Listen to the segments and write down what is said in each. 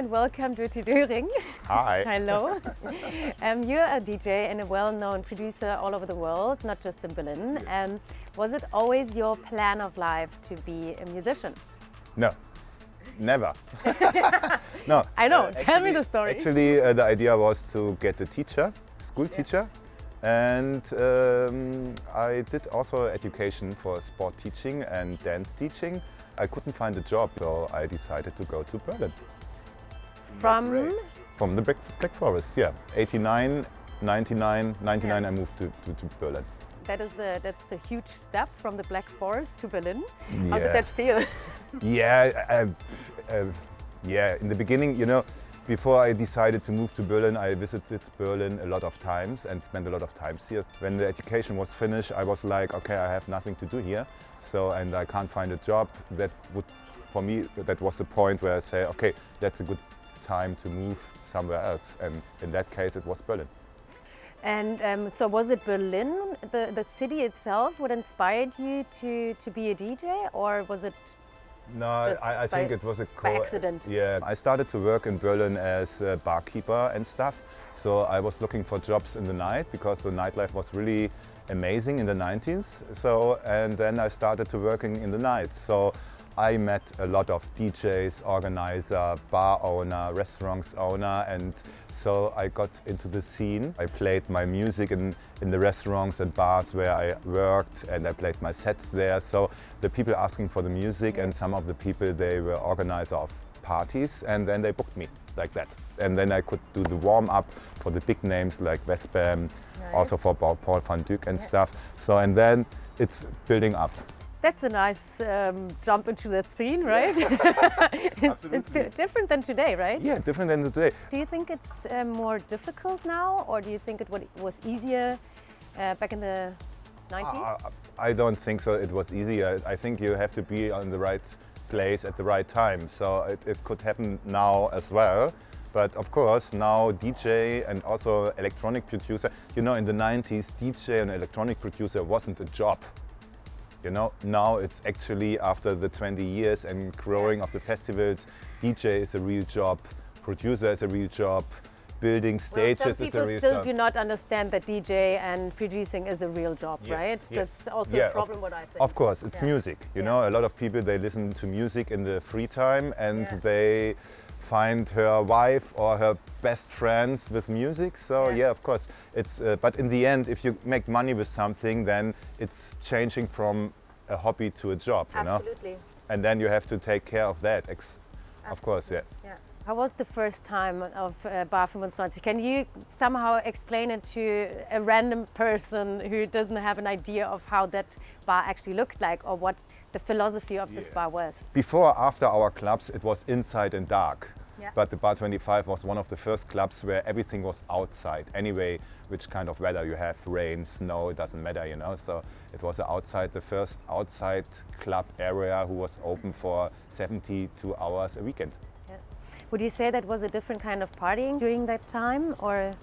and welcome to DIRTY DOERING. Hi. Hello. You're a DJ and a well-known producer all over the world, not just in Berlin. Yes. Was it always your plan of life to be a musician? No, never. No. I know, tell me the story. Actually, the idea was to get a teacher, school teacher. And I did also education for sport teaching and dance teaching. I couldn't find a job, so I decided to go to Berlin. From the Black Forest, yeah. 89, 99, I moved to Berlin. that's a huge step from the Black Forest to Berlin. Yeah. How did that feel? Yeah, in the beginning, you know, before I decided to move to Berlin, I visited Berlin a lot of times and spent a lot of time here. When the education was finished, I was like, okay, I have nothing to do here, and I can't find a job. For me, that was the point where I say, okay, that's a good time to move somewhere else. And in that case, it was Berlin. And so was it Berlin, the city itself, what inspired you to be a DJ, or was it? No, I think it was by accident. Yeah, I started to work in Berlin as a barkeeper and stuff. So I was looking for jobs in the night because the nightlife was really amazing in the 90s. And then I started to working in the nights. So I met a lot of DJs, organizer, bar owner, restaurants owner, and so I got into the scene. I played my music in the restaurants and bars where I worked, and I played my sets there. So the people asking for the music, and some of the people, they were organizer of parties, and then they booked me like that. And then I could do the warm-up for the big names like Westbam, also for Paul van Dyk and stuff. So, and then it's building up. That's a nice jump into that scene, right? Absolutely. It's different than today, right? Yeah, different than today. Do you think it's more difficult now, or do you think it was easier back in the 90s? I don't think so. It was easier. I think you have to be on the right place at the right time. So it could happen now as well. But of course, now DJ and also electronic producer, you know, in the 90s, DJ and electronic producer wasn't a job. You know, now it's actually after the 20 years and growing of the festivals, DJ is a real job, producer is a real job, building stages is a real job. Some people still do not understand that DJ and producing is a real job, right? That's also a problem, what I think. Of course, it's music. You know, a lot of people, they listen to music in the free time and they find her wife or her best friends with music. So yeah, of course, it's. But in the end, if you make money with something, then it's changing from a hobby to a job. You know? Absolutely. And then you have to take care of that. Of course, yeah. How was the first time of Bar 25? Can you somehow explain it to a random person who doesn't have an idea of how that bar actually looked like, or what the philosophy of this bar was? Before, after our clubs, it was inside and dark. Yeah. But the Bar 25 was one of the first clubs where everything was outside. Anyway, which kind of weather you have, rain, snow, it doesn't matter, you know. So it was the first outside club area who was open for 72 hours a weekend. Yeah. Would you say that was a different kind of partying during that time, or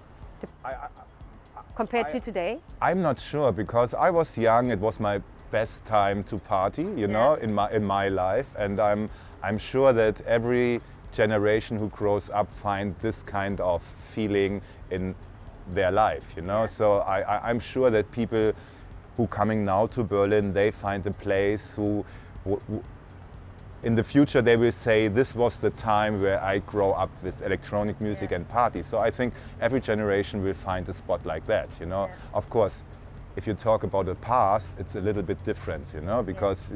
compared to today? I'm not sure, because I was young. It was my best time to party, you know, in my life, and I'm sure that every generation who grows up find this kind of feeling in their life, you know. So I'm sure that people who coming now to Berlin, they find a place who in the future they will say, this was the time where I grow up with electronic music and parties. So I think every generation will find a spot like that, you know. Of course, if you talk about the past, it's a little bit different, you know, because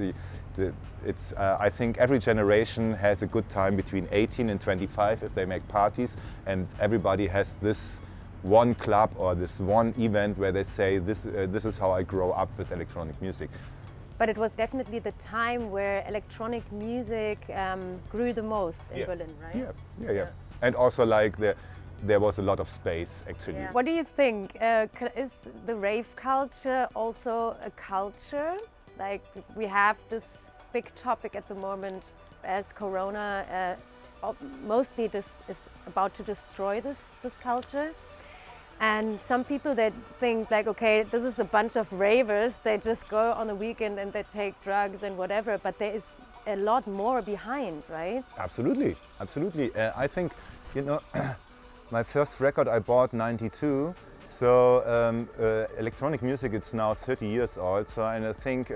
I think every generation has a good time between 18 and 25 if they make parties, and everybody has this one club or this one event where they say, this is how I grow up with electronic music. But it was definitely the time where electronic music grew the most in Berlin, right? Yeah. And also like there was a lot of space, actually. What do you think? Is the rave culture also a culture? Like, we have this big topic at the moment as Corona mostly this is about to destroy this culture. And some people that think like, okay, this is a bunch of ravers, they just go on a weekend and they take drugs and whatever, but there is a lot more behind, right? Absolutely, absolutely. I think, you know, my first record I bought '92. So electronic music, it's now 30 years old. So, and I think,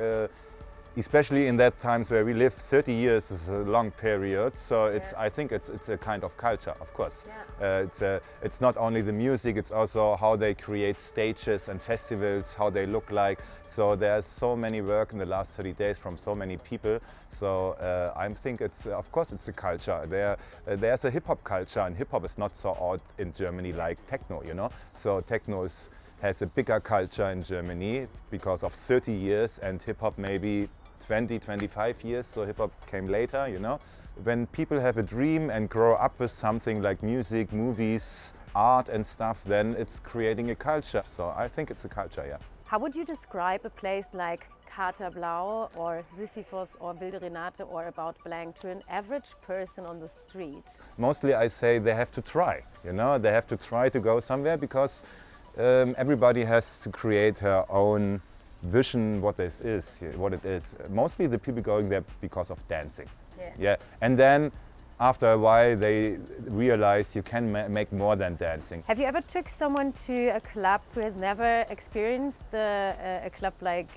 especially in that times where we live, 30 years is a long period. So it's, I think it's a kind of culture, of course. Yeah. It's not only the music, it's also how they create stages and festivals, how they look like. So there's so many work in the last 30 days from so many people. So I think it's, of course, it's a culture. There's a hip hop culture, and hip hop is not so old in Germany like techno, you know. So techno has a bigger culture in Germany because of 30 years, and hip hop maybe 20, 25 years, so hip hop came later, you know. When people have a dream and grow up with something like music, movies, art and stuff, then it's creating a culture. So I think it's a culture, yeah. How would you describe a place like Katerblau or Sisyphos or Wilde Renate or About Blank to an average person on the street? Mostly I say they have to try, you know, they have to try to go somewhere, because everybody has to create her own vision what this is, what it is. Mostly the people going there because of dancing. Yeah. And then after a while they realize you can make more than dancing. Have you ever took someone to a club who has never experienced a club like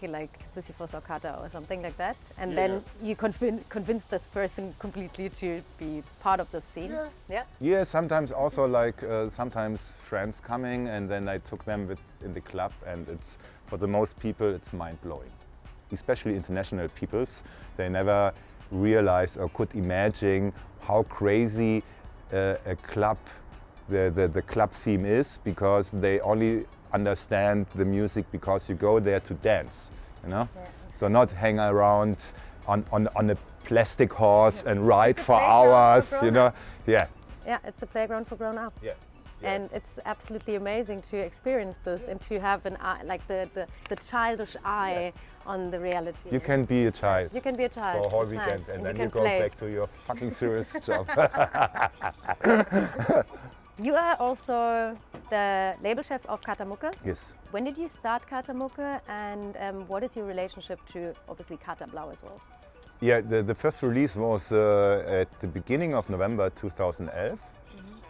Sisyphos or Kata or something like that? And then you convince this person completely to be part of the scene? Yeah, sometimes also like sometimes friends coming, and then I took them in the club, and it's, for the most people, it's mind-blowing. Especially international peoples, they never realized or could imagine how crazy a club, the club theme is, because they only understand the music because you go there to dance, you know? Yeah. So not hang around on a plastic horse and ride for hours, you know? Yeah. Yeah, it's a playground for grown up. Yeah. And it's absolutely amazing to experience this and to have an eye, like the childish eye on the reality. You can be a child. You can be a child for a whole That's weekend, nice. and then you you go play. back to your fucking serious job. You are also the label chef of Katamuka. Yes. When did you start Katamuka, and what is your relationship to obviously Katerblau as well? Yeah, the first release was at the beginning of November 2011.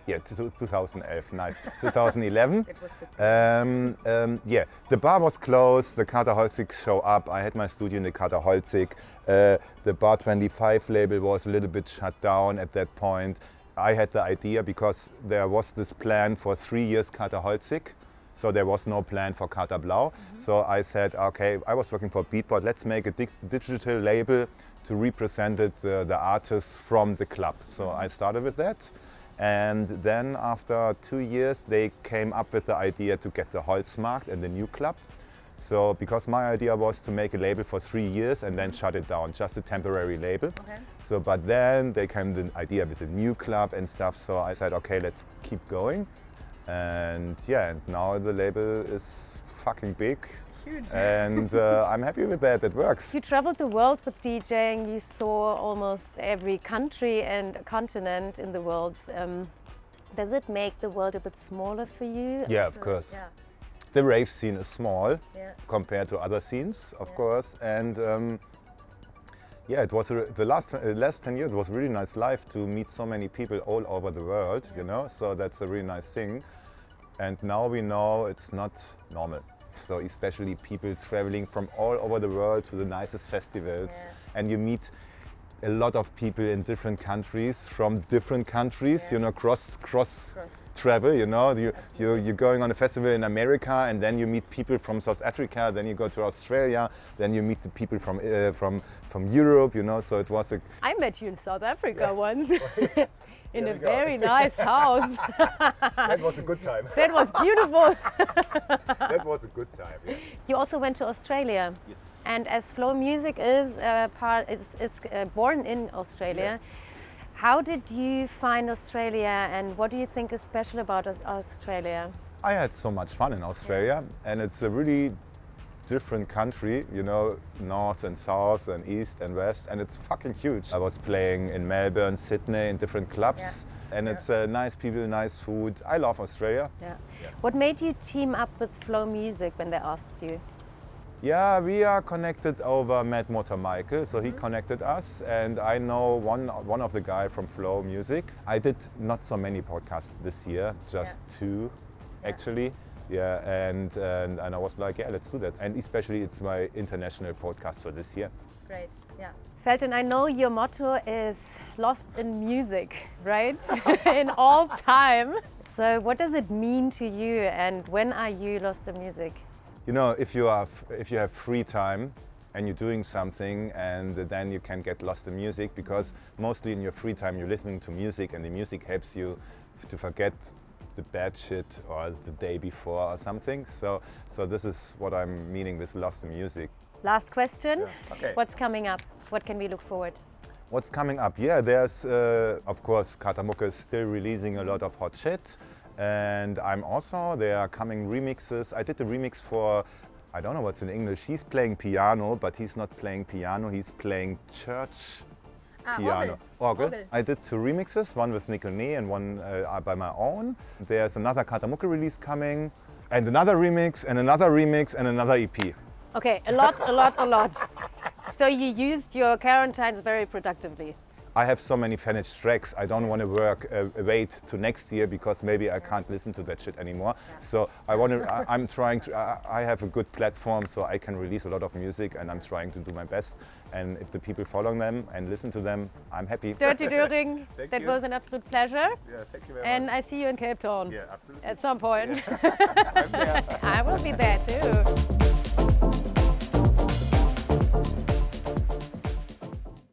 Yeah, 2011, nice. 2011. It was the yeah, the bar was closed, the Katerholzig show up. I had my studio in the Katerholzig. The Bar 25 label was a little bit shut down at that point. I had the idea because there was this plan for 3 years Katerholzig. So there was no plan for Katerblau. So I said, okay, I was working for Beatport, let's make a digital label to represent the artists from the club. So I started with that. And then after 2 years, they came up with the idea to get the Holzmarkt and the new club. So because my idea was to make a label for 3 years and then shut it down, just a temporary label. Okay. So, but then they came the idea with the new club and stuff. So I said, okay, let's keep going. And yeah, and now the label is fucking big. Huge. And I'm happy with that, it works. You traveled the world with DJing, you saw almost every country and continent in the world. Does it make the world a bit smaller for you? Yeah, of course. Yeah. The rave scene is small compared to other scenes, of course. And yeah, it was the last 10 years, it was a really nice life to meet so many people all over the world, you know, so that's a really nice thing. And now we know it's not normal. So especially people traveling from all over the world to the nicest festivals, and you meet a lot of people in different countries from different countries, you know, cross travel, you know. You're going on a festival in America, and then you meet people from South Africa, then you go to Australia, then you meet the people from Europe, you know. So it was a... I met you in South Africa once. In a very nice house. That was a good time. That was beautiful. That was a good time. Yeah. You also went to Australia. Yes. And as flow music is it's born in Australia. How did you find Australia, and what do you think is special about Australia? I had so much fun in Australia, and it's a really different country, you know, north and south and east and west, and it's fucking huge. I was playing in Melbourne, Sydney, in different clubs, and it's nice people, nice food. I love Australia. What made you team up with Flow Music when they asked you? Yeah, we are connected over Mad Motor Michael, so he connected us, and I know one of the guy from Flow Music. I did not so many podcasts this year, just two, actually. Yeah, and I was like, yeah, let's do that. And especially it's my international podcast for this year. Great, yeah. Velten, I know your motto is lost in music, right? In all time. So what does it mean to you, and when are you lost in music? You know, if you have free time and you're doing something, and then you can get lost in music, because mostly in your free time you're listening to music, and the music helps you to forget the bad shit or the day before or something. So this is what I'm meaning with lost in music. Last question. Yeah. Okay. What's coming up? What can we look forward? What's coming up? Yeah, there's of course Katamuka is still releasing a lot of hot shit, and there are coming remixes. I did the remix for, I don't know what's in English. He's playing piano, but he's not playing piano. He's playing church piano. Orgel. I did two remixes, one with Leonie and one by my own. There's another Katamuka release coming, and another remix, and another remix, and another EP. Okay, a lot. So you used your quarantines very productively. I have so many finished tracks. I don't want to wait to next year, because maybe I can't listen to that shit anymore. So I'm trying to. I have a good platform, so I can release a lot of music, and I'm trying to do my best. And if the people follow them and listen to them, I'm happy. Dirty Doering, that was an absolute pleasure. Yeah, thank you very and much. I see you in Cape Town. Yeah, absolutely. At some point. Yeah. I will be there too.